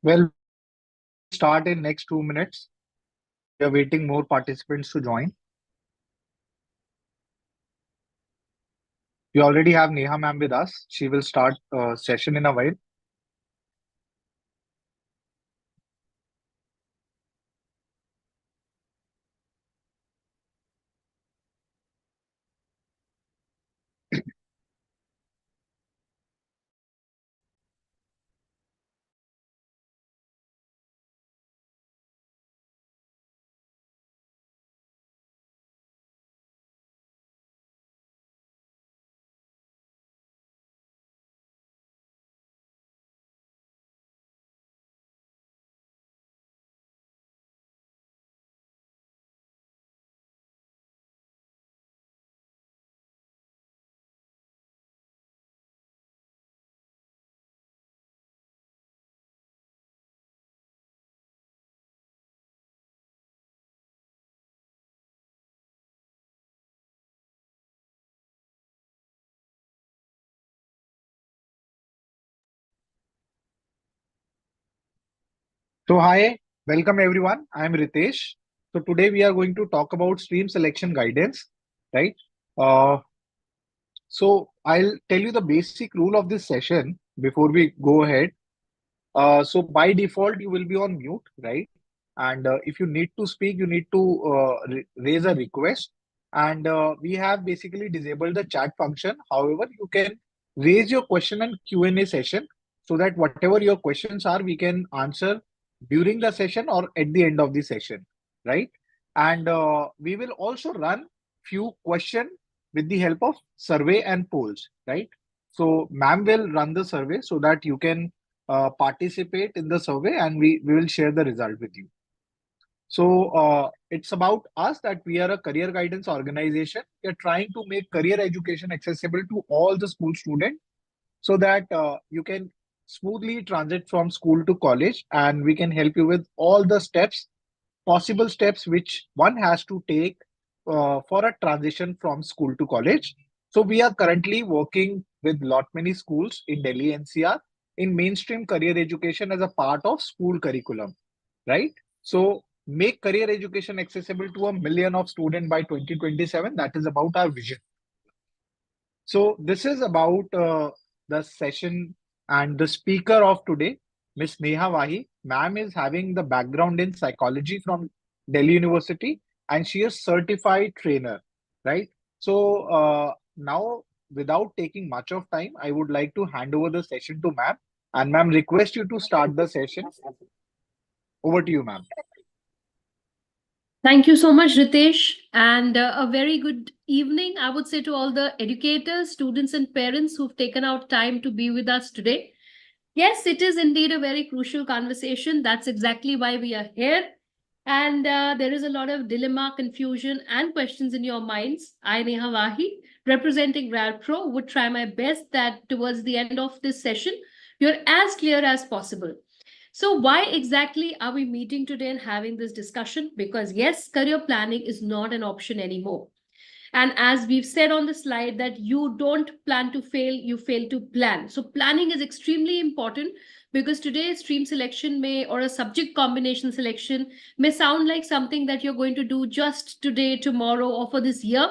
Well, start in next 2 minutes. We are waiting more participants to join. We already have Neha ma'am with us. She will start session in a while. So hi, welcome everyone. I am Ritesh. So today we are going to talk about stream selection guidance, right? Uh, so I'll tell you the basic rule of this session before we go ahead. So by default, you will be on mute, right? And if you need to speak, you need to raise a request. And we have basically disabled the chat function. However, you can raise your question and Q&A session so that whatever your questions are, we can answer during the session or at the end of the session, right? And we will also run few question with the help of survey and polls, right? So ma'am will run the survey so that you can participate in the survey and we will share the result with you. So it's about us that we are a career guidance organization. We are trying to make career education accessible to all the school students so that you can smoothly transit from school to college, and we can help you with all the steps, possible steps which one has to take for a transition from school to college. So we are currently working with lot many schools in Delhi NCR in mainstream career education as a part of school curriculum, right? So make career education accessible to 1 million of students by 2027. That is about our vision. So this is about the session, and the speaker of today, Miss Neha Wahi. Ma'am is having the background in psychology from Delhi University, and she is certified trainer, right? So now, without taking much of time, I would like to hand over the session to ma'am. And ma'am, request you to start the session. Over to you, ma'am. Thank you so much, Ritesh, and a very good evening, I would say, to all the educators, students, and parents who've taken out time to be with us today. Yes, it is indeed a very crucial conversation. That's exactly why we are here. And there is a lot of dilemma, confusion, and questions in your minds. I, Neha Wahi, representing Rad Pro, would try my best that towards the end of this session, you're as clear as possible. So, why exactly are we meeting today and having this discussion? Because, yes, career planning is not an option anymore. And as we've said on the slide, that you don't plan to fail, you fail to plan. So, planning is extremely important because today, stream selection may or a subject combination selection may sound like something that you're going to do just today, tomorrow, or for this year.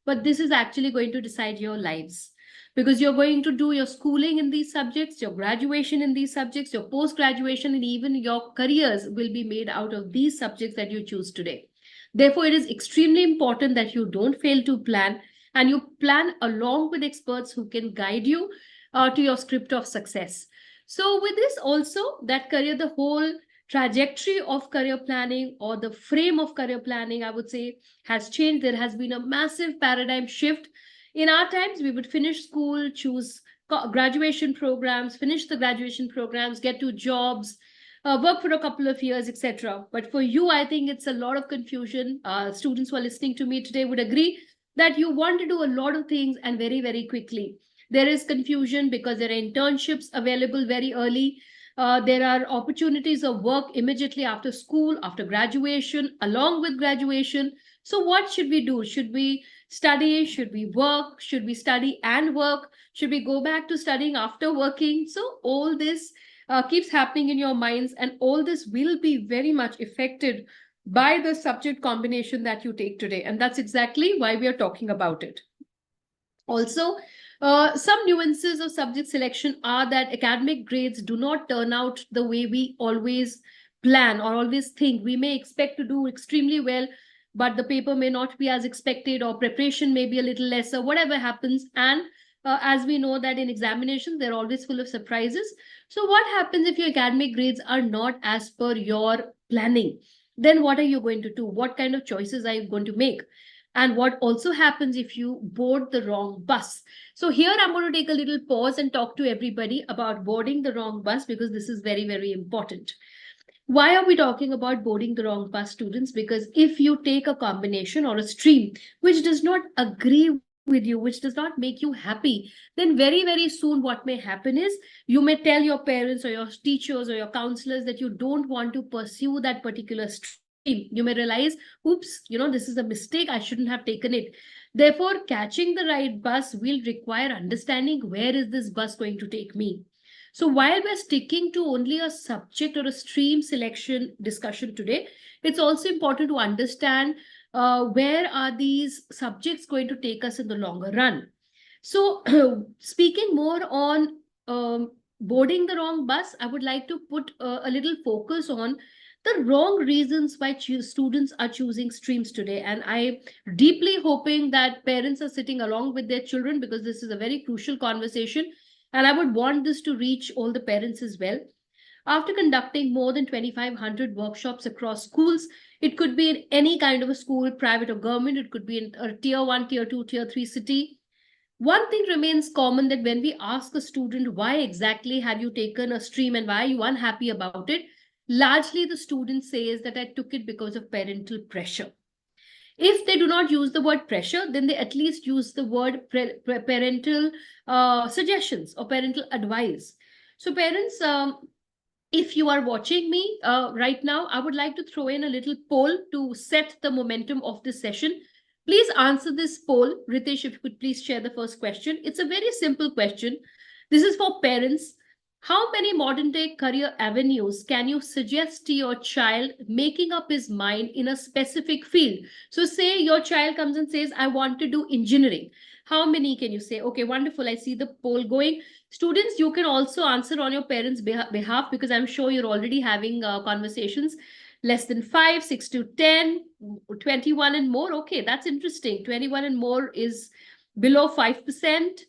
But this is actually going to decide your lives because you're going to do your schooling in these subjects, your graduation in these subjects, your post graduation, and even your careers will be made out of these subjects that you choose today. Therefore, it is extremely important that you don't fail to plan and you plan along with experts who can guide you to your script of success. So, with this also, that career, the whole trajectory of career planning or the frame of career planning, I would say, has changed. There has been a massive paradigm shift. In our times, we would finish school, choose graduation programs, finish the graduation programs, get to jobs, work for a couple of years, etc. But for you, I think it's a lot of confusion. Students who are listening to me today would agree that you want to do a lot of things and very, very quickly. There is confusion because there are internships available very early. There are opportunities of work immediately after school, after graduation, along with graduation. So, what should we do? Should we study? Should we work? Should we study and work? Should we go back to studying after working? So, all this keeps happening in your minds, and all this will be very much affected by the subject combination that you take today. And that's exactly why we are talking about it. Also, some nuances of subject selection are that academic grades do not turn out the way we always plan or always think. We may expect to do extremely well, but the paper may not be as expected, or preparation may be a little lesser, whatever happens. And as we know that in examinations, they're always full of surprises. So, what happens if your academic grades are not as per your planning? Then what are you going to do? What kind of choices are you going to make? And what also happens if you board the wrong bus? So here I'm going to take a little pause and talk to everybody about boarding the wrong bus, because this is very, very important. Why are we talking about boarding the wrong bus, students? Because if you take a combination or a stream which does not agree with you, which does not make you happy, then very, very soon what may happen is you may tell your parents or your teachers or your counselors that you don't want to pursue that particular stream. You may realize, oops, this is a mistake, I shouldn't have taken it. Therefore, catching the right bus will require understanding, where is this bus going to take me? So while we're sticking to only a subject or a stream selection discussion today, it's also important to understand where are these subjects going to take us in the longer run. So speaking more on boarding the wrong bus, I would like to put a little focus on the wrong reasons why students are choosing streams today. And I deeply hoping that parents are sitting along with their children, because this is a very crucial conversation. And I would want this to reach all the parents as well. After conducting more than 2,500 workshops across schools, it could be in any kind of a school, private or government, it could be in a tier 1, tier 2, tier 3 city. One thing remains common, that when we ask a student, why exactly have you taken a stream and why are you unhappy about it? Largely the student says that I took it because of parental pressure. If they do not use the word pressure, then they at least use the word parental suggestions or parental advice. So parents, if you are watching me right now, I would like to throw in a little poll to set the momentum of this session. Please answer this poll. Ritesh, if you could please share the first question. It's a very simple question. This is for parents. How many modern day career avenues can you suggest to your child making up his mind in a specific field? So say your child comes and says, I want to do engineering. How many can you say? Okay, wonderful. I see the poll going. Students, you can also answer on your parents' behalf, because I'm sure you're already having conversations. Less than 5, 6 to 10, 21 and more. Okay, that's interesting. 21 and more is below 5%.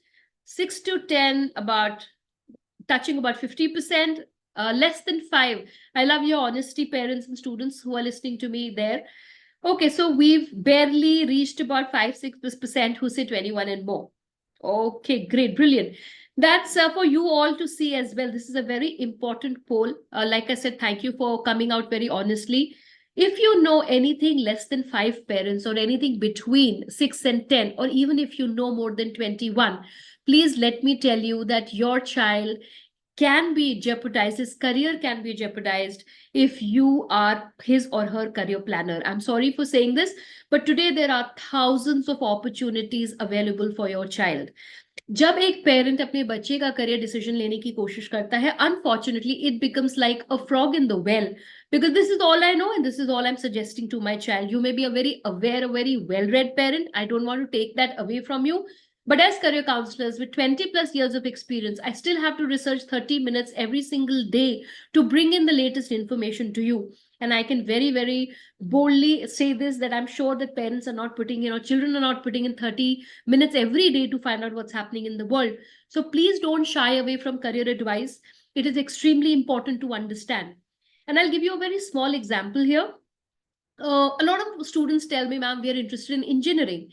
6 to 10, about touching about 50%. Less than 5. I love your honesty, parents and students who are listening to me there. Okay, so we've barely reached about 5-6% who say 21 and more. Okay, great, brilliant. That's for you all to see as well. This is a very important poll. Like I said, thank you for coming out very honestly. If you know anything less than 5 parents, or anything between 6 and 10, or even if you know more than 21, please let me tell you that your child can be jeopardized, his career can be jeopardized if you are his or her career planner. I'm sorry for saying this, but today there are thousands of opportunities available for your child. जब एक parent अपने बच्चे का career decision लेने की कोशिश करता है, unfortunately it becomes like a frog in the well, because this is all I know and this is all I'm suggesting to my child. You may be a very aware, a very well-read parent. I don't want to take that away from you. But as career counselors with 20 plus years of experience, I still have to research 30 minutes every single day to bring in the latest information to you. And I can very, very boldly say this, that I'm sure that parents are not putting, children are not putting in 30 minutes every day to find out what's happening in the world. So please don't shy away from career advice. It is extremely important to understand. And I'll give you a very small example here. A lot of students tell me, ma'am, we are interested in engineering.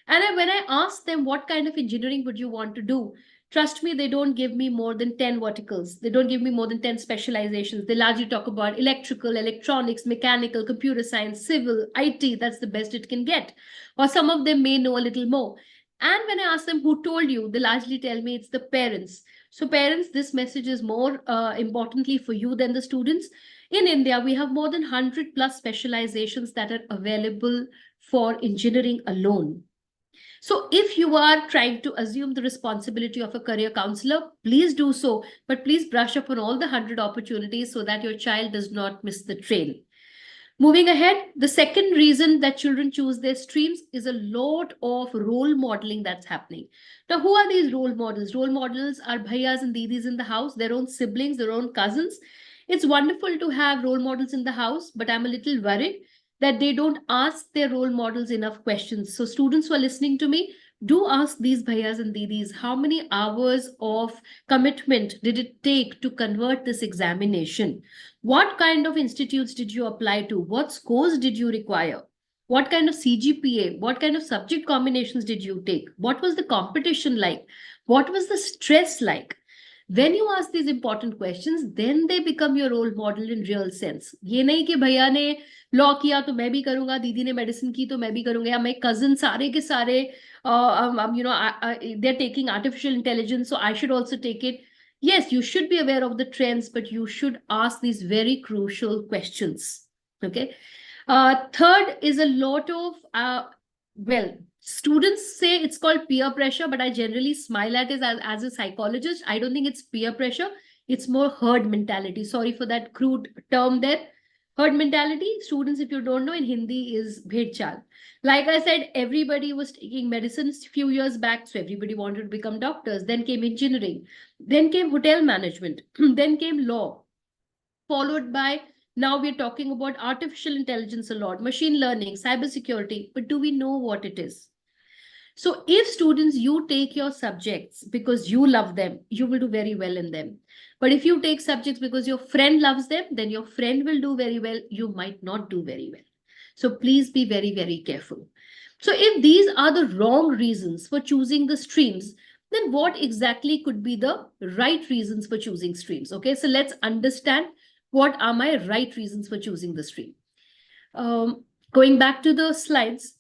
And when I ask them, what kind of engineering would you want to do? Trust me, they don't give me more than 10 verticals. They don't give me more than 10 specializations. They largely talk about electrical, electronics, mechanical, computer science, civil, IT. That's the best it can get. Or some of them may know a little more. And when I ask them, who told you? They largely tell me it's the parents. So parents, this message is more importantly for you than the students. In India, we have more than 100 plus specializations that are available for engineering alone. So if you are trying to assume the responsibility of a career counselor, please do so, but please brush up on all the 100 opportunities so that your child does not miss the train. Moving ahead, the second reason that children choose their streams is a lot of role modeling that's happening. Now, who are these role models? Role models are bhaiyas and didis in the house, their own siblings, their own cousins. It's wonderful to have role models in the house, but I'm a little worried that they don't ask their role models enough questions. So, students who are listening to me, do ask these bhaiyas and didis how many hours of commitment did it take to convert this examination? What kind of institutes did you apply to? What scores did you require? What kind of CGPA? What kind of subject combinations did you take? What was the competition like? What was the stress like? When you ask these important questions, then they become your role model in real sense. ये नहीं कि भैया ने law किया तो मैं भी करूंगा, दीदी ने मेडिसिन की तो मैं भी करूंगा, या मैं कजिन सारे के सारे they're taking artificial intelligence, so I should also take it. Yes, you should be aware of the trends, but you should ask these very crucial questions. Okay. Third is a lot of, well, students say it's called peer pressure, but I generally smile at it as a psychologist. I don't think it's peer pressure. It's more herd mentality. Sorry for that crude term there. Herd mentality, students, if you don't know, in Hindi is bhed chal. Like I said, everybody was taking medicines a few years back, so everybody wanted to become doctors. Then came engineering, then came hotel management, then came law, followed by now we're talking about artificial intelligence a lot, machine learning, cybersecurity. But do we know what it is? So if students, you take your subjects because you love them, you will do very well in them. But if you take subjects because your friend loves them, then your friend will do very well. You might not do very well. So please be very, very careful. So if these are the wrong reasons for choosing the streams, then what exactly could be the right reasons for choosing streams? Okay, so let's understand what are my right reasons for choosing the stream. Going back to the slides,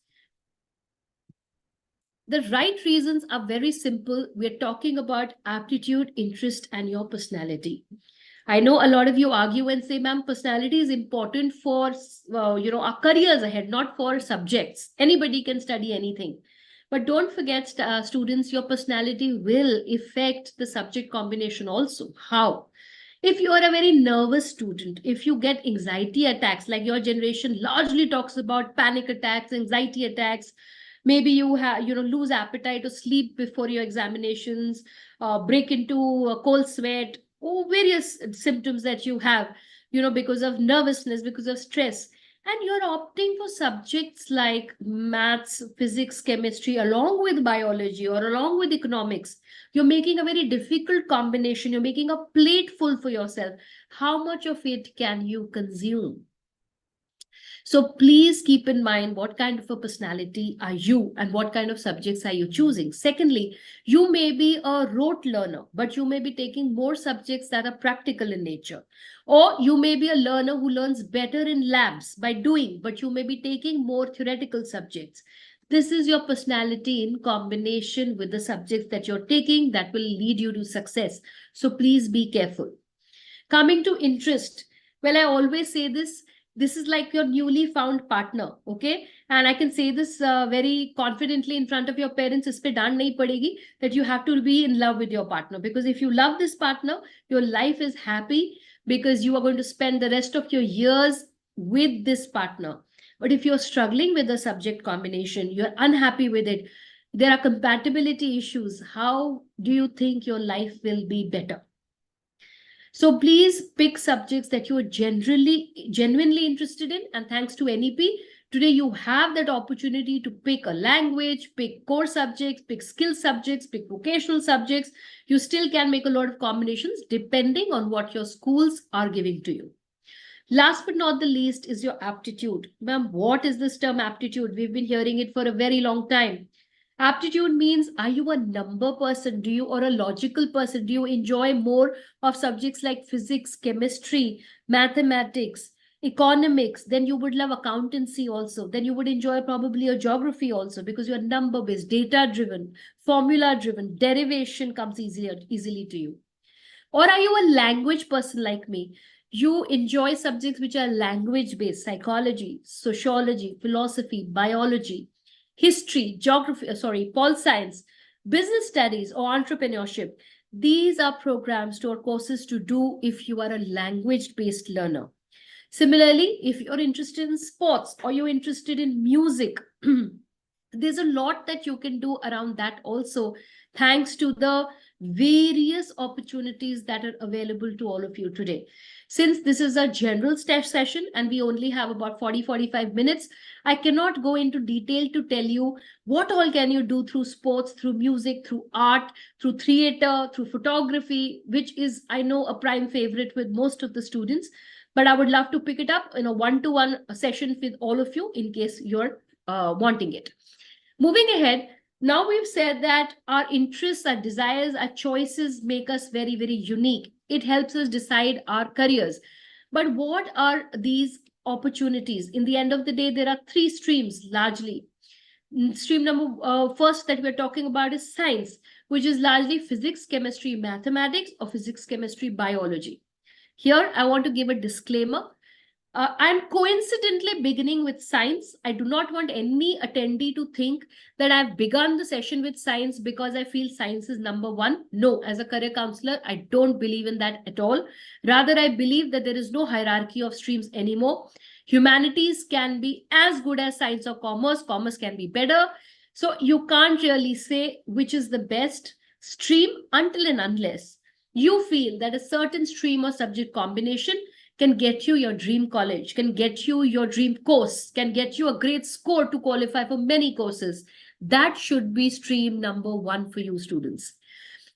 the right reasons are very simple. We're talking about aptitude, interest, and your personality. I know a lot of you argue and say, ma'am, personality is important for our careers ahead, not for subjects. Anybody can study anything. But don't forget, students, your personality will affect the subject combination also. How? If you are a very nervous student, if you get anxiety attacks, like your generation largely talks about panic attacks, anxiety attacks, maybe you have lose appetite or sleep before your examinations, break into a cold sweat, or various symptoms that you have because of nervousness, because of stress, and you're opting for subjects like maths, physics, chemistry along with biology or along with economics, you're making a very difficult combination, you're making a plate full for yourself. How much of it can you consume? So please keep in mind what kind of a personality are you and what kind of subjects are you choosing. Secondly, you may be a rote learner, but you may be taking more subjects that are practical in nature. Or you may be a learner who learns better in labs by doing, but you may be taking more theoretical subjects. This is your personality in combination with the subjects that you're taking that will lead you to success. So please be careful. Coming to interest, well, I always say this is like your newly found partner, okay? And I can say this very confidently in front of your parents, is pe daan nahi padegi, that you have to be in love with your partner. Because if you love this partner, your life is happy because you are going to spend the rest of your years with this partner. But if you're struggling with the subject combination, you're unhappy with it, there are compatibility issues, how do you think your life will be better? So please pick subjects that you are genuinely interested in. And thanks to NEP, today you have that opportunity to pick a language, pick core subjects, pick skill subjects, pick vocational subjects. You still can make a lot of combinations depending on what your schools are giving to you. Last but not the least is your aptitude. Ma'am, what is this term aptitude? We've been hearing it for a very long time. Aptitude means, are you a number person? Do you, or a logical person? Do you enjoy more of subjects like physics, chemistry, mathematics, economics? Then you would love accountancy also. Then you would enjoy probably a geography also, because you're number based, data driven, formula driven, derivation comes easily to you. Or are you a language person like me? You enjoy subjects which are language based, psychology, sociology, philosophy, biology, history, geography, pol science, business studies, or entrepreneurship. These are programs or courses to do if you are a language-based learner. Similarly, if you're interested in sports or you're interested in music, there's a lot that you can do around that also, thanks to the various opportunities that are available to all of you today. Since this is a general session and we only have about 40-45 minutes, I cannot go into detail to tell you what all can you do through sports, through music, through art, through theater, through photography, which is, I know, a prime favorite with most of the students. But I would love to pick it up in a one-to-one session with all of you in case you're wanting it. Moving ahead, now we've said that our interests, our desires, our choices make us very, very unique. It helps us decide our careers. But what are these opportunities? In the end of the day, there are three streams largely. Stream number first that we're talking about is science, which is largely physics, chemistry, mathematics, or physics, chemistry, biology. Here, I want to give a disclaimer. I'm coincidentally beginning with science. I do not want any attendee to think that I've begun the session with science because I feel science is number one. No, as a career counselor, I don't believe in that at all. Rather, I believe that there is no hierarchy of streams anymore. Humanities can be as good as science or commerce. Commerce can be better. So you can't really say which is the best stream until and unless you feel that a certain stream or subject combination can get you your dream college, can get you your dream course, can get you a great score to qualify for many courses. That should be stream number one for you students.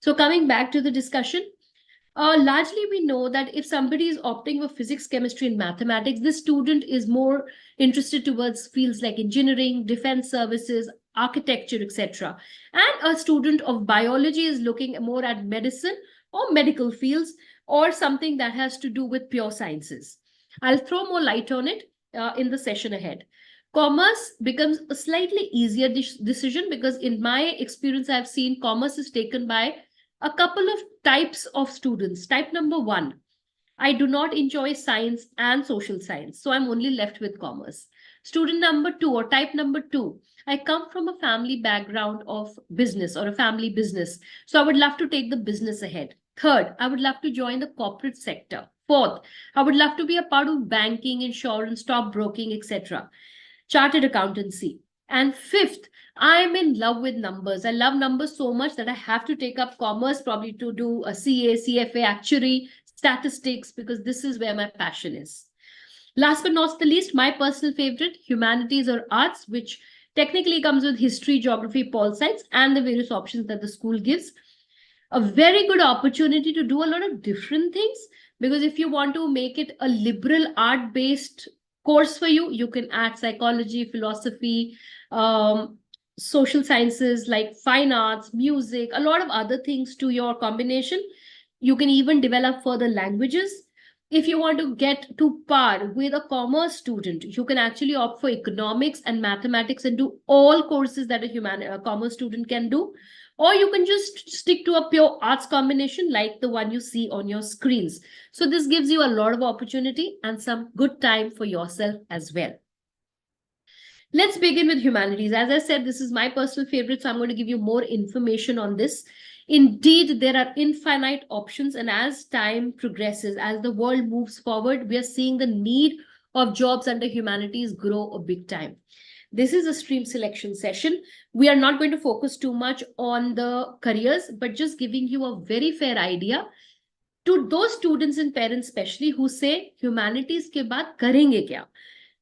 So coming back to the discussion, largely we know that if somebody is opting for physics, chemistry, and mathematics, this student is more interested towards fields like engineering, defense services, architecture, etc. And a student of biology is looking more at medicine or medical fields, or something that has to do with pure sciences. I'll throw more light on it in the session ahead. Commerce becomes a slightly easier decision because in my experience, I've seen commerce is taken by a couple of types of students. Type number one, I do not enjoy science and social science, so I'm only left with commerce. Student number two or type number two, I come from a family background of business or a family business, so I would love to take the business ahead. Third, I would love to join the corporate sector. Fourth, I would love to be a part of banking, insurance, stockbroking, etc. Chartered accountancy. And fifth, I'm in love with numbers. I love numbers so much that I have to take up commerce, probably to do a CA, CFA, actuary, statistics, because this is where my passion is. Last but not the least, my personal favorite, humanities or arts, which technically comes with history, geography, pol science, and the various options that the school gives. A very good opportunity to do a lot of different things, because if you want to make it a liberal art-based course for you, you can add psychology, philosophy, social sciences like fine arts, music, a lot of other things to your combination. You can even develop further languages. If you want to get to par with a commerce student, you can actually opt for economics and mathematics and do all courses that a commerce student can do. Or you can just stick to a pure arts combination like the one you see on your screens. So this gives you a lot of opportunity and some good time for yourself as well. Let's begin with humanities. As I said, this is my personal favorite, so I'm going to give you more information on this. Indeed, there are infinite options, and as time progresses, as the world moves forward, we are seeing the need of jobs under humanities grow a big time. This is a stream selection session. We are not going to focus too much on the careers, but just giving you a very fair idea to those students and parents especially who say humanities के बाद करेंगे क्या?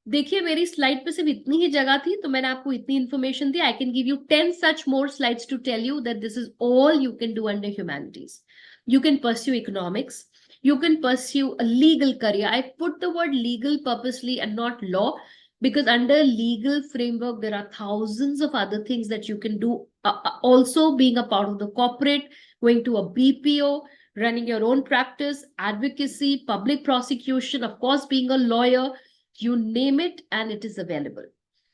देखिए मेरी slide पे सिर्फ इतनी ही जगह थी तो मैंने आपको इतनी information the. I can give you 10 such more slides to tell you that this is all you can do under humanities. You can pursue economics. You can pursue a legal career. I put the word legal purposely and not law because under legal framework there are thousands of other things that you can do. Also being a part of the corporate, going to a BPO, running your own practice, advocacy, public prosecution, of course being a lawyer. You name it and it is available.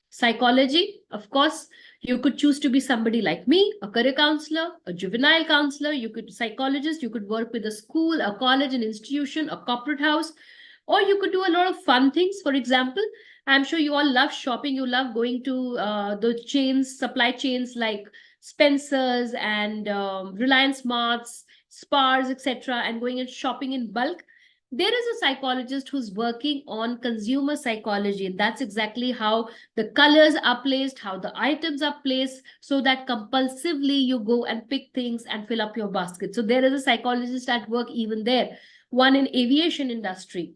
Psychology, of course, you could choose to be somebody like me, a career counselor, a juvenile counselor, you could psychologist, you could work with a school, a college, an institution, a corporate house, Or you could do a lot of fun things. For example, I'm sure you all love shopping. You love going to the chains, supply chains like Spencer's and Reliance Marts, Spars, etc., and going and shopping in bulk. There is a psychologist who's working on consumer psychology, and that's exactly how the colors are placed, how the items are placed, so that compulsively you go and pick things and fill up your basket. So there is a psychologist at work even there, one in aviation industry,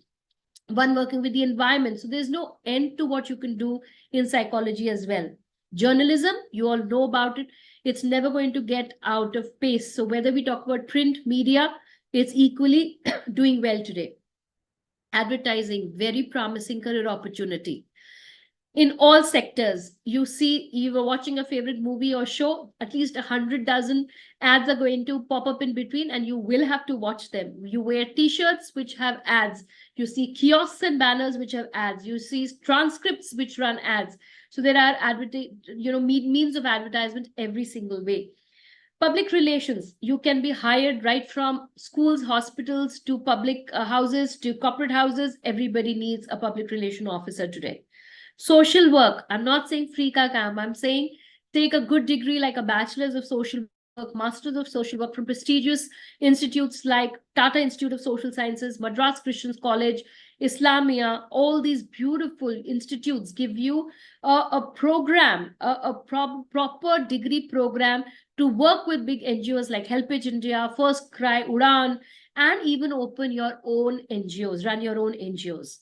one working with the environment. So there's no end to what you can do in psychology as well. Journalism, you all know about it. It's never going to get out of pace. So whether we talk about print media, it's equally doing well today. Advertising, very promising career opportunity in all sectors. You see, you were watching a favorite movie or show, at least 100 dozen ads are going to pop up in between, and you will have to watch them. You wear t-shirts which have ads, you see kiosks and banners which have ads, you see transcripts which run ads. So there are means of advertisement every single way. Public relations, you can be hired right from schools, hospitals, to public houses, to corporate houses. Everybody needs a public relation officer today. Social work, I'm not saying free ka kaam, I'm saying take a good degree like a bachelor's of social work, masters of social work from prestigious institutes like Tata Institute of Social Sciences, Madras Christian College, Islamia. All these beautiful institutes give you a program, proper degree program to work with big NGOs like Helpage India, First Cry, Udan, and even open your own NGOs, run your own NGOs.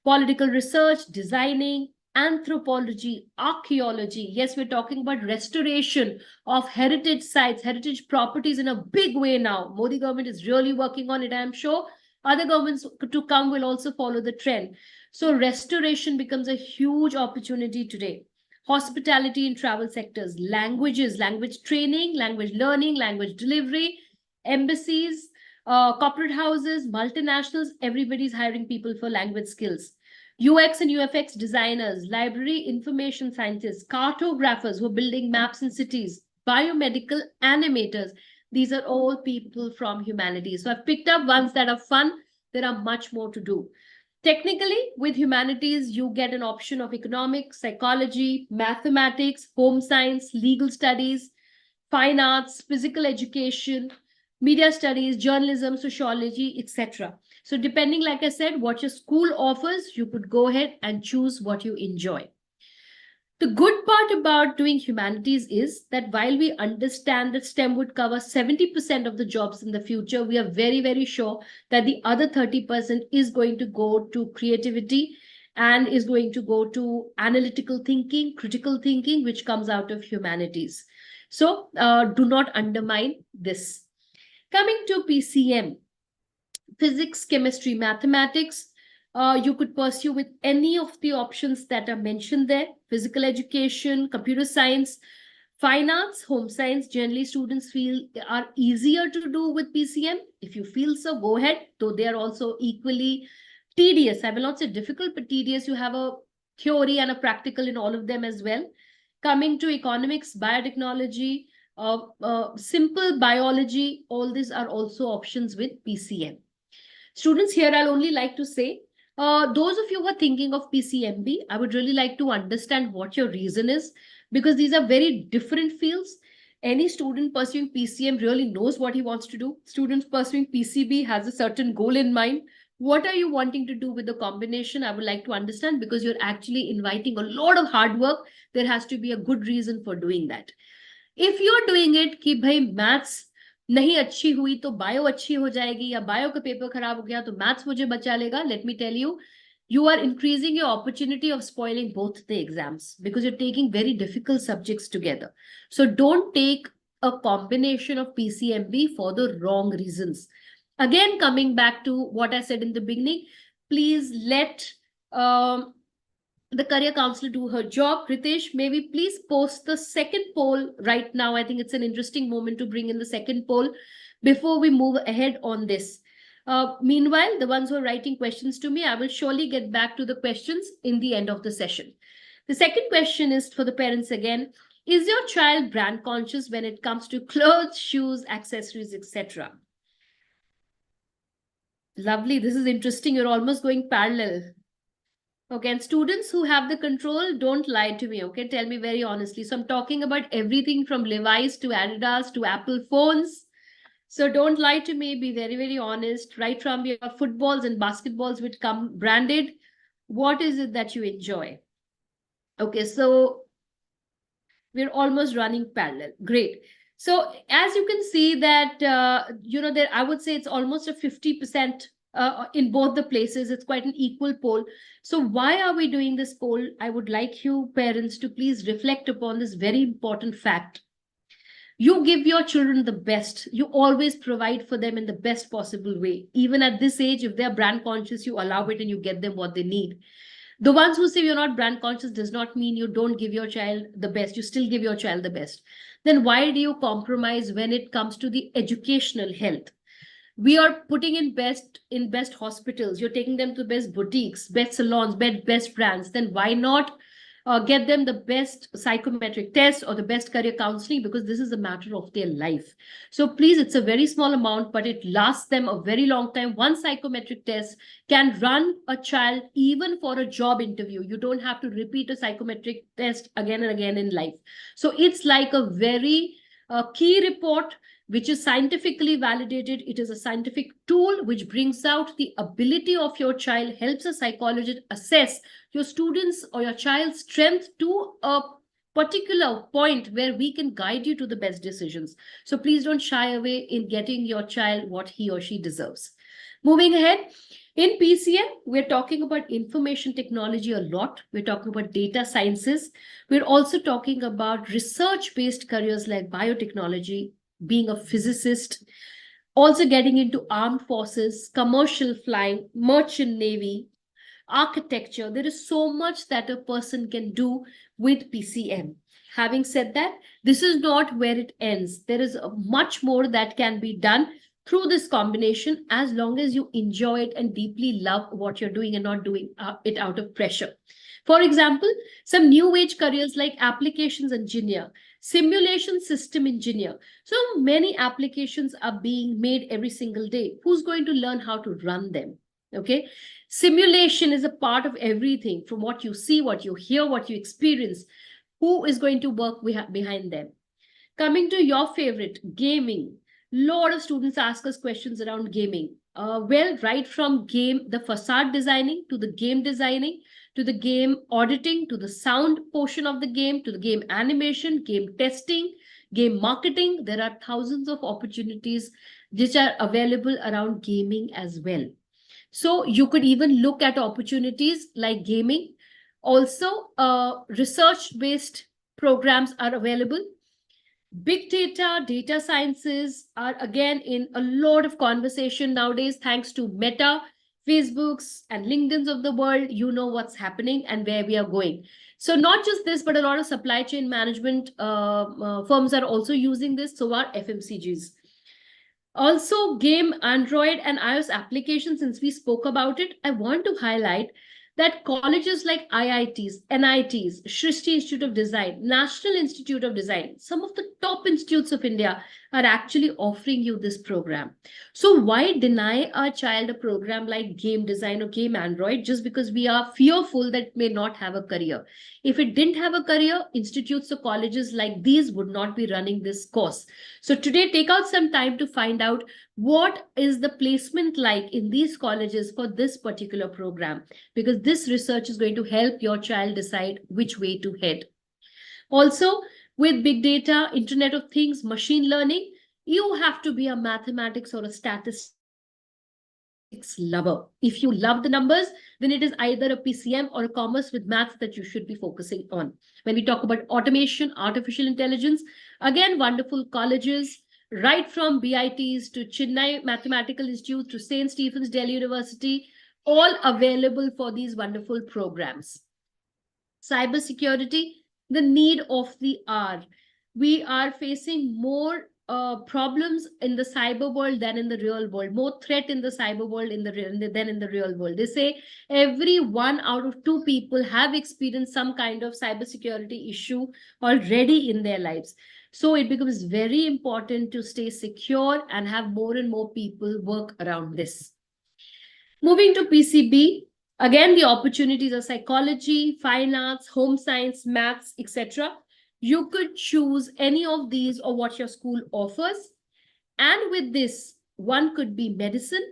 Political research, designing, anthropology, archaeology. Yes, we're talking about restoration of heritage sites, heritage properties in a big way now. Modi government is really working on it. I'm sure other governments to come will also follow the trend. So restoration becomes a huge opportunity today. Hospitality and travel sectors, languages, language training, language learning, language delivery, embassies, corporate houses, multinationals, everybody's hiring people for language skills. UX and UFX designers, library information scientists, cartographers who are building maps in cities, biomedical animators. These are all people from humanities. So I've picked up ones that are fun. There are much more to do. Technically, with humanities, you get an option of economics, psychology, mathematics, home science, legal studies, fine arts, physical education, media studies, journalism, sociology, etc. So depending, like I said, what your school offers, you could go ahead and choose what you enjoy. The good part about doing humanities is that while we understand that STEM would cover 70% of the jobs in the future, we are very, very sure that the other 30% is going to go to creativity and is going to go to analytical thinking, critical thinking, which comes out of humanities. So do not undermine this. Coming to PCM, physics, chemistry, mathematics, you could pursue with any of the options that are mentioned there. Physical education, computer science, fine arts, home science, generally students feel are easier to do with PCM. If you feel so, go ahead, though they are also equally tedious. I will not say difficult, but tedious. You have a theory and a practical in all of them as well. Coming to economics, biotechnology, simple biology, all these are also options with PCM. Students, here I'll only like to say, those of you who are thinking of PCMB, I would really like to understand what your reason is, because these are very different fields. Any student pursuing PCM really knows what he wants to do. Students pursuing PCB has a certain goal in mind. What are you wanting to do with the combination? I would like to understand, because you're actually inviting a lot of hard work. There has to be a good reason for doing that. If you're doing it कि भाई maths नहीं अच्छी हुई तो bio अच्छी हो जाएगी, या बायो का पेपर खराब हो गया तो मैथ्स मुझे बचा लेगा, let me tell you, you are increasing your opportunity of spoiling both the exams, because you're taking very difficult subjects together. So don't take a combination of PCMB for the wrong reasons. Again, coming back to what I said in the beginning, please let the career counselor do her job. Ritesh, may we please post the second poll right now? I think it's an interesting moment to bring in the second poll before we move ahead on this. Meanwhile, the ones who are writing questions to me, I will surely get back to the questions in the end of the session. The second question is for the parents again. Is your child brand conscious when it comes to clothes, shoes, accessories, etc.? Lovely. This is interesting. You're almost going parallel. Okay, and students who have the control, don't lie to me, okay? Tell me very honestly. So I'm talking about everything from Levi's to Adidas to Apple phones. So don't lie to me, be very, very honest. Right from your footballs and basketballs which come branded, what is it that you enjoy? Okay, so we're almost running parallel. Great. So as you can see that, there, I would say it's almost a 50% in both the places. It's quite an equal poll. So why are we doing this poll? I would like you parents to please reflect upon this very important fact. You give your children the best. You always provide for them in the best possible way. Even at this age, if they're brand conscious, you allow it and you get them what they need. The ones who say you're not brand conscious does not mean you don't give your child the best. You still give your child the best. Then why do you compromise when it comes to the educational health? We are putting in best hospitals. You're taking them to best boutiques, best salons, best brands. Then why not get them the best psychometric test or the best career counseling, because this is a matter of their life. So please, it's a very small amount, but it lasts them a very long time. One psychometric test can run a child even for a job interview. You don't have to repeat a psychometric test again and again in life. So it's like a very key report which is scientifically validated. It is a scientific tool which brings out the ability of your child, helps a psychologist assess your students or your child's strength to a particular point where we can guide you to the best decisions. So please don't shy away in getting your child what he or she deserves. Moving ahead, in PCM, we're talking about information technology a lot. We're talking about data sciences. We're also talking about research-based careers like biotechnology, being a physicist, also getting into armed forces, commercial flying, merchant navy, architecture. There is so much that a person can do with PCM. Having said that, this is not where it ends. There is much more that can be done through this combination, as long as you enjoy it and deeply love what you're doing and not doing it out of pressure. For example, some new age careers like applications engineer, simulation system engineer. So many applications are being made every single day. Who's going to learn how to run them? Okay. Simulation is a part of everything, from what you see, what you hear, what you experience. Who is going to work behind them? Coming to your favorite, gaming. Lot of students ask us questions around gaming. Well, right from the facade designing, to the game designing, to the game auditing, to the sound portion of the game, to the game animation, game testing, game marketing. There are thousands of opportunities which are available around gaming as well. So you could even look at opportunities like gaming. Also, research-based programs are available. Big data, data sciences are again in a lot of conversation nowadays, thanks to Meta, Facebooks, and LinkedIn's of the world. You know what's happening and where we are going. So not just this, but a lot of supply chain management firms are also using this. So are FMCGs. Also, game, Android, and iOS applications, since we spoke about it, I want to highlight that colleges like IITs, NITs, Shrishti Institute of Design, National Institute of Design, some of the top institutes of India are actually offering you this program. So why deny our child a program like game design or game Android just because we are fearful that it may not have a career? If it didn't have a career, institutes or colleges like these would not be running this course. So today, take out some time to find out what is the placement like in these colleges for this particular program, because this research is going to help your child decide which way to head. Also, with big data, Internet of Things, machine learning, you have to be a mathematics or a statistics lover. If you love the numbers, then it is either a PCM or a commerce with maths that you should be focusing on. When we talk about automation, artificial intelligence, again, wonderful colleges, right from BITs to Chennai Mathematical Institute to St. Stephen's Delhi University, all available for these wonderful programs. Cybersecurity, the need of the hour. We are facing more problems in the cyber world than in the real world, more threat in the cyber world than in the real world. They say every 1 out of 2 people have experienced some kind of cybersecurity issue already in their lives. So it becomes very important to stay secure and have more and more people work around this. Moving to PCB, again, the opportunities are psychology, fine arts, home science, maths, etc. You could choose any of these or what your school offers. And with this, one could be medicine.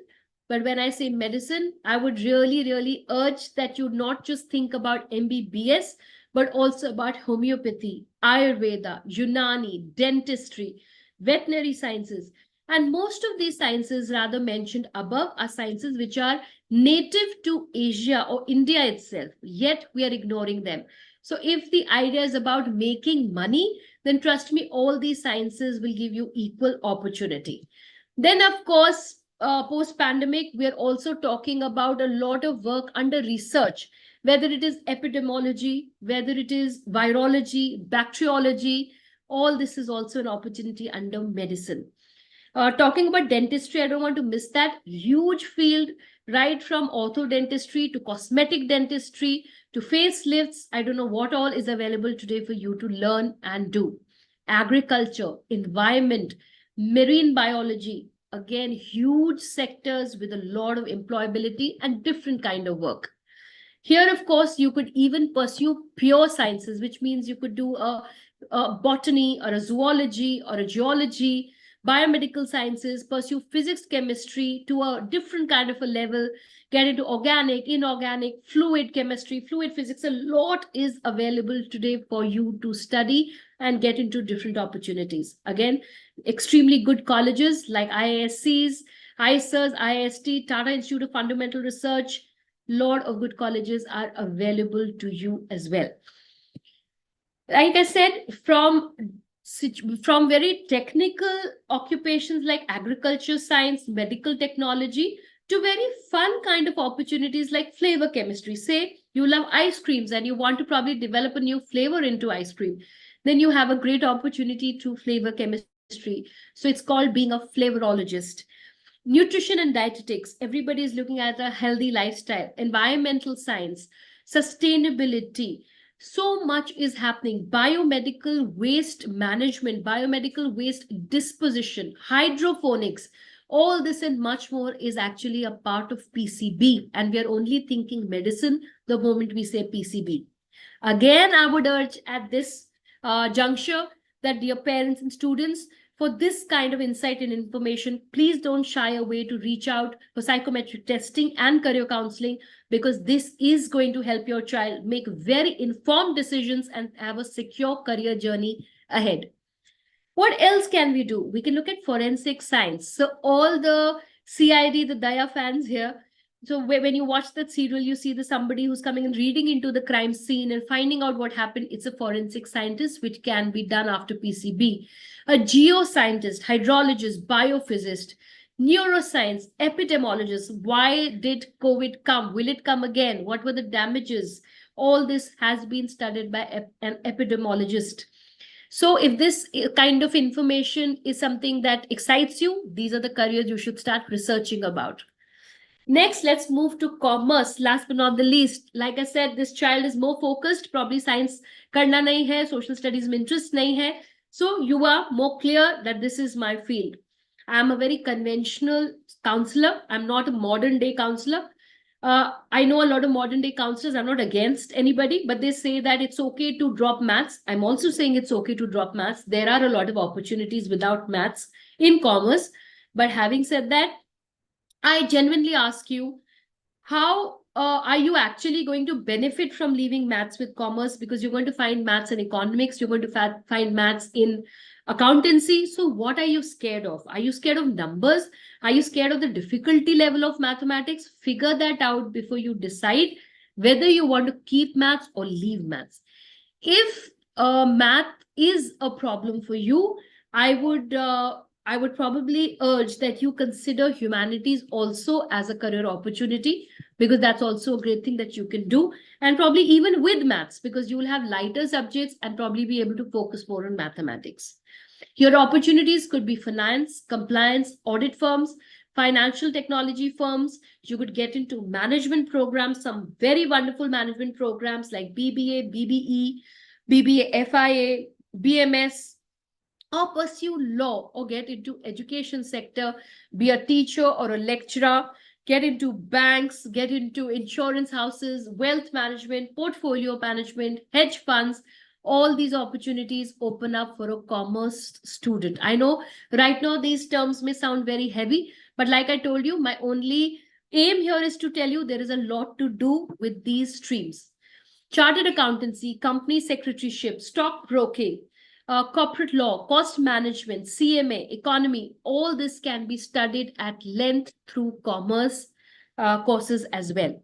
But when I say medicine, I would really, really urge that you not just think about MBBS, but also about homeopathy, Ayurveda, Unani, dentistry, veterinary sciences. And most of these sciences, rather mentioned above, are sciences which are native to Asia or India itself, yet we are ignoring them. So if the idea is about making money, then trust me, all these sciences will give you equal opportunity. Then, of course, post pandemic, we are also talking about a lot of work under research, whether it is epidemiology, whether it is virology, bacteriology, all this is also an opportunity under medicine. Talking about dentistry, I don't want to miss that huge field, right from orthodentistry to cosmetic dentistry to facelifts. I don't know what all is available today for you to learn and do. Agriculture, environment, marine biology, again, huge sectors with a lot of employability and different kind of work. Here, of course, you could even pursue pure sciences, which means you could do a botany or a zoology or a geology, biomedical sciences, pursue physics, chemistry to a different kind of a level, get into organic, inorganic, fluid chemistry, fluid physics. A lot is available today for you to study and get into different opportunities. Again, extremely good colleges like IISCs, ISERS, IIST, Tata Institute of Fundamental Research, lot of good colleges are available to you as well. Like I said, from very technical occupations like agriculture science, medical technology, to very fun kind of opportunities like flavor chemistry. Say you love ice creams and you want to probably develop a new flavor into ice cream, then you have a great opportunity to flavor chemistry. So it's called being a flavorologist. Nutrition and dietetics, everybody is looking at a healthy lifestyle. Environmental science, sustainability, so much is happening. Biomedical waste management, biomedical waste disposition, hydroponics, all this and much more is actually a part of PCB, and we are only thinking medicine the moment we say PCB. Again, I would urge at this juncture that dear parents and students, for this kind of insight and information, please don't shy away to reach out for psychometric testing and career counseling, because this is going to help your child make very informed decisions and have a secure career journey ahead. What else can we do? We can look at forensic science. So all the CID, the Daya fans here, so when you watch that serial, you see the somebody who's coming and reading into the crime scene and finding out what happened. It's a forensic scientist, which can be done after PCB. A geoscientist, hydrologist, biophysicist, neuroscience, epidemiologist. Why did COVID come? Will it come again? What were the damages? All this has been studied by an epidemiologist. So if this kind of information is something that excites you, these are the careers you should start researching about. Next, let's move to commerce. Last but not the least, like I said, this child is more focused. Probably science karna nahi hai, social studies mein interest nahi hai. So you are more clear that this is my field. I am a very conventional counselor. I'm not a modern day counselor. I know a lot of modern day counselors. I'm not against anybody, but they say that it's okay to drop maths. I'm also saying it's okay to drop maths. There are a lot of opportunities without maths in commerce. But having said that, I genuinely ask you, how are you actually going to benefit from leaving maths with commerce? Because you're going to find maths in economics, you're going to find maths in accountancy. So what are you scared of? Are you scared of numbers? Are you scared of the difficulty level of mathematics? Figure that out before you decide whether you want to keep maths or leave maths. If math is a problem for you, I would probably urge that you consider humanities also as a career opportunity, because that's also a great thing that you can do, and probably even with maths, because you will have lighter subjects and probably be able to focus more on mathematics. Your opportunities could be finance, compliance, audit firms, financial technology firms. You could get into management programs, some very wonderful management programs like BBA, BBE, BBA, FIA, BMS, or pursue law or get into education sector, be a teacher or a lecturer. get into banks, get into insurance houses, wealth management, portfolio management, hedge funds. All these opportunities open up for a commerce student. I know right now these terms may sound very heavy, but like I told you, my only aim here is to tell you there is a lot to do with these streams. Chartered accountancy, company secretaryship, stock broking, corporate law, cost management, CMA, economy, all this can be studied at length through commerce courses as well.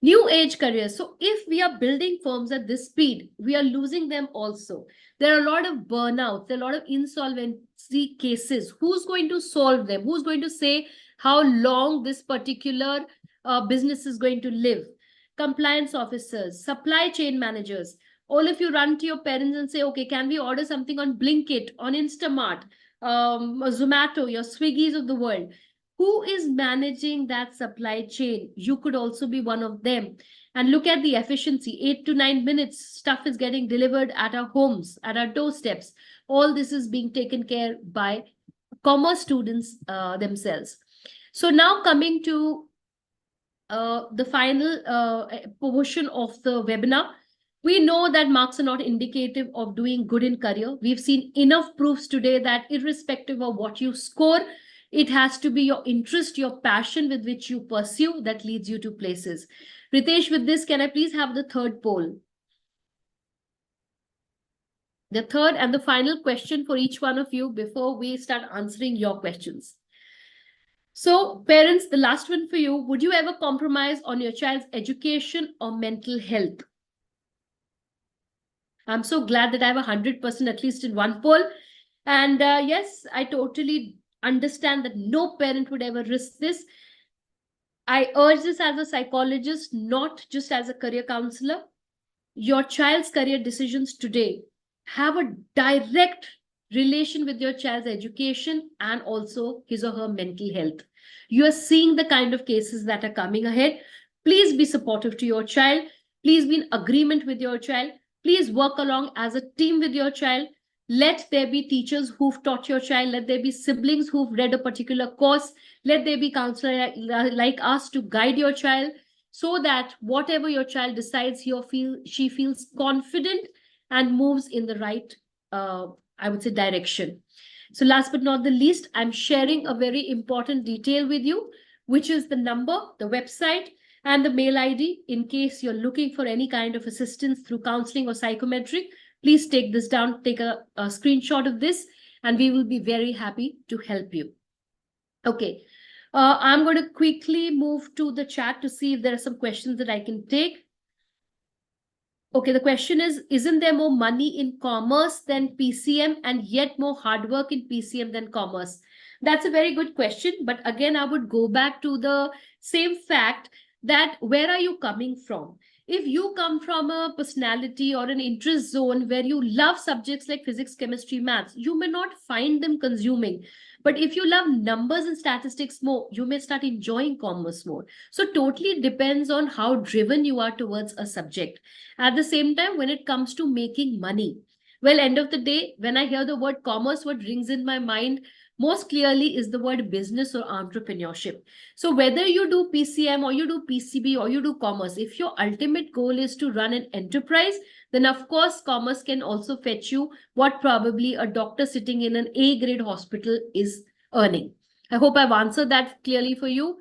New age careers. So if we are building firms at this speed, we are losing them also. There are a lot of burnouts, there are a lot of insolvency cases. Who's going to solve them? Who's going to say how long this particular business is going to live? Compliance officers, supply chain managers. All of you run to your parents and say, okay, can we order something on Blinkit, on Instamart, Zomato, your Swiggies of the world? Who is managing that supply chain? You could also be one of them. And look at the efficiency, 8 to 9 minutes, stuff is getting delivered at our homes, at our doorsteps. All this is being taken care by commerce students themselves. So now coming to the final portion of the webinar. We know that marks are not indicative of doing good in career. We've seen enough proofs today that irrespective of what you score, it has to be your interest, your passion with which you pursue that leads you to places. Ritesh, with this, can I please have the third poll? The third and the final question for each one of you before we start answering your questions. So, parents, the last one for you. Would you ever compromise on your child's education or mental health? I'm so glad that I have 100% at least in one poll. And yes, I totally understand that no parent would ever risk this. I urge this as a psychologist, not just as a career counselor. Your child's career decisions today have a direct relation with your child's education and also his or her mental health. You are seeing the kind of cases that are coming ahead. Please be supportive to your child. Please be in agreement with your child. Please work along as a team with your child. Let there be teachers who've taught your child. Let there be siblings who've read a particular course. Let there be counselors like us to guide your child so that whatever your child decides, she feels confident and moves in the right, I would say, direction. So last but not the least, I'm sharing a very important detail with you, which is the number, the website, and the mail ID in case you're looking for any kind of assistance through counseling or psychometric. Please take this down, take a screenshot of this, and we will be very happy to help you. Okay. I'm going to quickly move to the chat to see if there are some questions that I can take. Okay, the question is, isn't there more money in commerce than PCM and yet more hard work in PCM than commerce? That's a very good question. But again, I would go back to the same fact that where are you coming from? If you come from a personality or an interest zone where you love subjects like physics, chemistry, maths, you may not find them consuming. But if you love numbers and statistics more, you may start enjoying commerce more. So totally depends on how driven you are towards a subject. At the same time, when it comes to making money, well, end of the day, when I hear the word commerce, what rings in my mind most clearly is the word business or entrepreneurship. So whether you do PCM or you do PCB or you do commerce, if your ultimate goal is to run an enterprise, then of course commerce can also fetch you what probably a doctor sitting in an A-grade hospital is earning. I hope I've answered that clearly for you.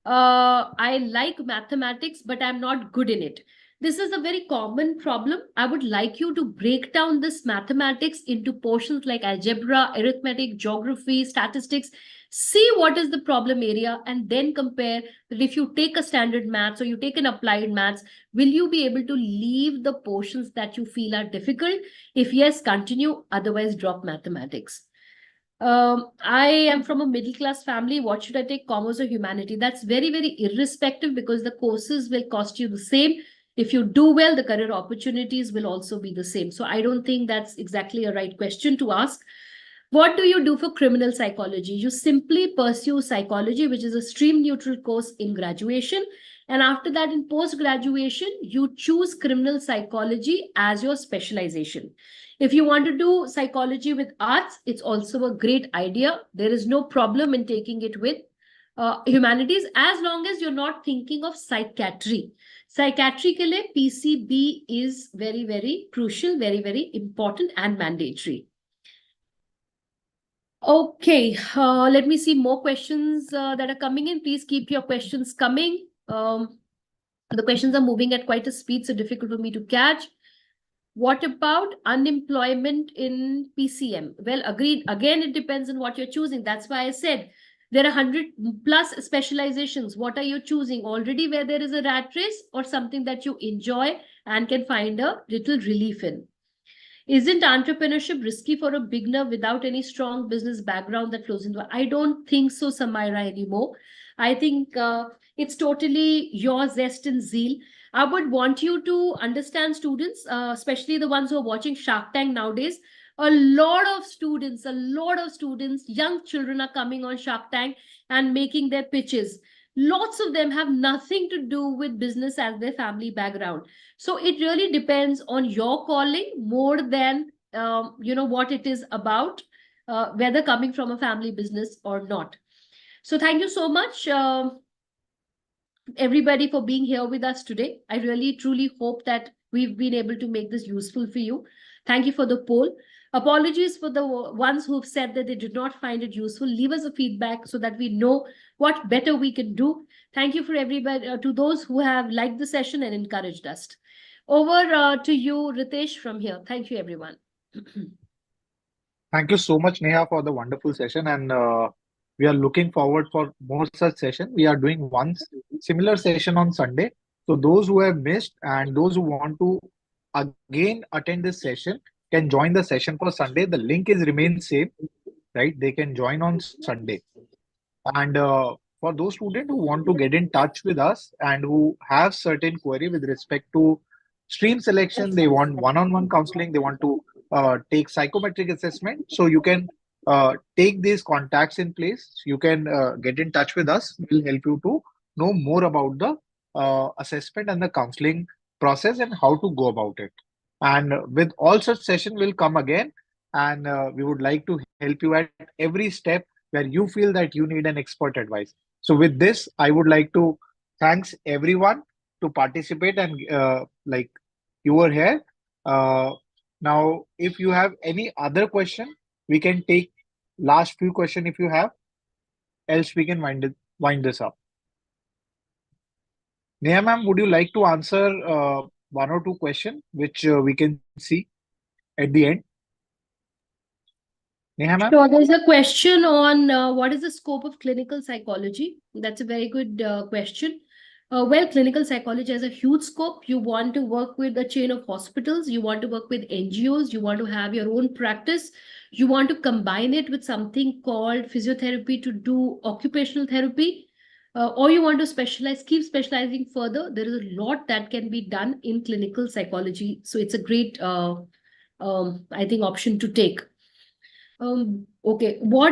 I like mathematics, but I'm not good in it. This is a very common problem. I would like you to break down this mathematics into portions like algebra, arithmetic, geography, statistics. See what is the problem area and then compare that if you take a standard maths or you take an applied maths, will you be able to leave the portions that you feel are difficult? If yes, continue. Otherwise, drop mathematics. I am from a middle class family. What should I take, commerce or humanity? That's very, very irrespective because the courses will cost you the same. If you do well, the career opportunities will also be the same. So I don't think that's exactly a right question to ask. What do you do for criminal psychology? You simply pursue psychology, which is a stream neutral course in graduation. And after that, in post-graduation, you choose criminal psychology as your specialization. If you want to do psychology with arts, it's also a great idea. There is no problem in taking it with humanities, as long as you're not thinking of psychiatry. Psychiatry ke liye PCB is very, very crucial, very, very important and mandatory. Okay, let me see more questions that are coming in. Please keep your questions coming. The questions are moving at quite a speed, so difficult for me to catch. What about unemployment in PCM? Well, agreed. Again, it depends on what you're choosing. That's why I said there are 100 plus specializations. What are you choosing? Already where there is a rat race, or something that you enjoy and can find a little relief in? Isn't entrepreneurship risky for a beginner without any strong business background that flows into it? I don't think so, Samira, anymore. I think it's totally your zest and zeal. I would want you to understand students, especially the ones who are watching Shark Tank nowadays. A lot of students, young children are coming on Shark Tank and making their pitches. Lots of them have nothing to do with business as their family background. So it really depends on your calling more than what it is about, whether coming from a family business or not. So thank you so much, everybody, for being here with us today. I really truly hope that we've been able to make this useful for you. Thank you for the poll. Apologies for the ones who've said that they did not find it useful. Leave us a feedback so that we know what better we can do. Thank you for everybody, to those who have liked the session and encouraged us. Over to you, Ritesh, from here. Thank you, everyone. Thank you so much, Neha, for the wonderful session, and we are looking forward for more such session. We are doing one similar session on Sunday. So those who have missed and those who want to again attend this session can join the session for Sunday. The link is remains same, right? They can join on Sunday. And for those students who want to get in touch with us and who have certain query with respect to stream selection, they want one-on-one counseling, they want to take psychometric assessment. So you can take these contacts in place. You can get in touch with us. We'll help you to know more about the assessment and the counseling process and how to go about it. And with all such session will come again, and we would like to help you at every step where you feel that you need an expert advice. So with this, I would like to thanks everyone to participate and like you were here. Uh, Now, if you have any other question, we can take last few question if you have. Else we can wind this up. Neha ma'am, would you like to answer one or two question which we can see at the end? Neha ma'am? Sure. There's a question on what is the scope of clinical psychology? That's a very good question. Well, clinical psychology has a huge scope. You want to work with a chain of hospitals, you want to work with NGOs, you want to have your own practice, you want to combine it with something called physiotherapy to do occupational therapy, or you want to specialize, keep specializing further. There is a lot that can be done in clinical psychology. So it's a great, I think, option to take. Okay, what